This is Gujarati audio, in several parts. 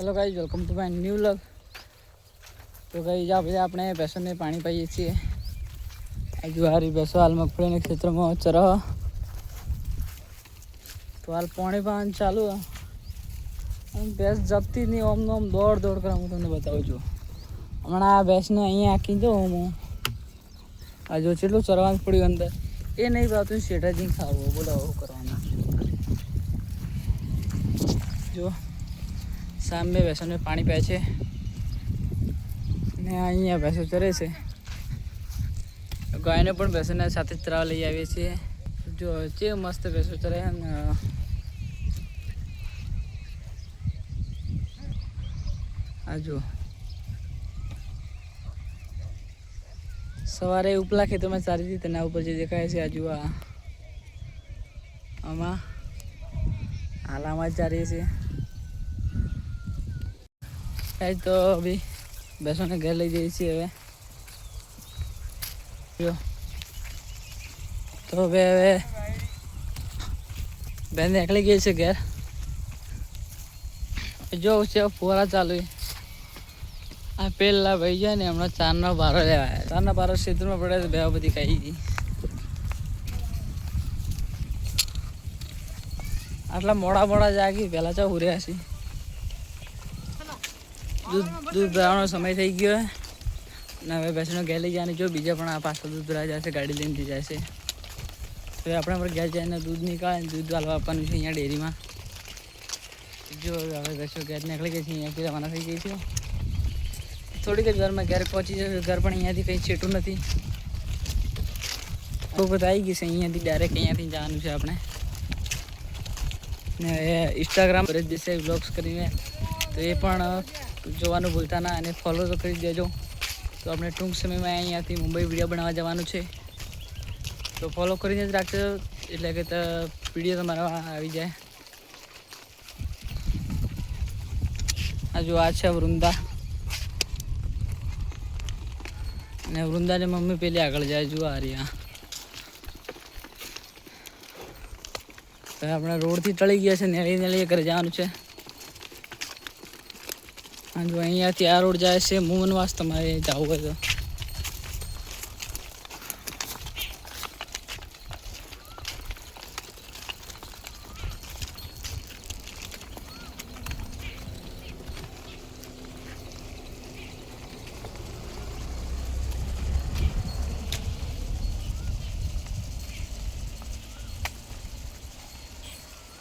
Hello guys, welcome to my new vlog. तो गाइस આપણે ભેંસોને પાણી પાઈએ છીએ। હજુ હારી ભેંસો હાલ મગફળીના ખેતરમાં ચરવા તો હાલ પાણી પાવાનું ચાલુ અને ભેંસ જપતી નહીં, ઓમ નોમ દોડ દોડ કરે। હું તમને બતાવું છું હમણાં આ ભેંસને અહીંયા આંકી દઉં હું આ જો કેટલું ચરવાનું પડ્યું અંદર એ નહીં ભાવતું શેઠાજીને ખાવું બોલો આવું કરવાનું। જો સામે ભેંસોને પાણી પાય છે ને અહીંયા ભેંસો ચરે છે। ગાયને પણ ભેંસોને સાથે ચરાવવા લઈ આવીએ છીએ। જો જે મસ્ત ભેંસો ચરે ને આ જો સવારે ઉપલા ખેતરમાં ચારી હતી તેના ઉપર જે દેખાય છે આજુ આમાં હાલામાં ચારીએ છીએ। तो अभी भैंसों ने घर ले जाइए हमें जो तो હવે બેન એકલી ગઈ છે ઘેર। જો છે ફોરા ચાલુ આ પેલા ભાઈ જાય ને હમણાં ચારનો બારો લેવા આવ્યા। ચારના બારો ક્ષેત્રમાં પડે તો બે બધી ખાઈ ગઈ। આટલા મોડા મોડા જાગી પહેલાં ચા ઉર્યા છે। दूध भराવાનો સમય થઈ ગયો ને હવે ભેંસનો ઘેર લઈ જવાની। જો બીજા પણ આ પાછળ દૂધ ભરાઈ જાય છે, ગાડી લઈને જાય છે। તો આપણે પર ઘેર જઈને દૂધ નીકાળે દૂધ વાળવા આપવાનું છે અહીંયા ડેરીમાં। જો હવે ભેંસો ઘેર નીકળી ગઈ છે, અહીંયાથી રવાના થઈ ગઈ છે। થોડીક જ વારમાં ઘેર પહોંચી જશે। ઘર પણ અહીંયાથી કંઈ છેટું નથી, બહુ બધા આવી ગઈ છે। અહીંયાથી ડાયરેક્ટ અહીંયાથી જવાનું છે આપણે ને ઇન્સ્ટાગ્રામ પર જ જશે વ્લોગ્સ કરીને, તો એ પણ જોવાનું ભૂલતા ના અને ફોલો તો કરી દેજો। તો આપણે ટૂંક સમયમાં અહીંયાથી મુંબઈ વિડીયો બનાવવા જવાનું છે, તો ફોલો કરીને જ રાખજો એટલે કે વિડીયો તમારા આવી જાય। આ જો આ છે વૃંદા અને વૃંદાને મમ્મી પેલી આગળ જાય। જુઓ આ રહ્યા તો આપણે રોડથી ટળી ગયા છે, નેળી ઘરે જવાનું છે। हाँ जो अँ आ रोड जाए से मोहनवास तमारे जाओ है तो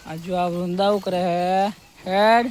आज जो आप वृंदा करे है हेड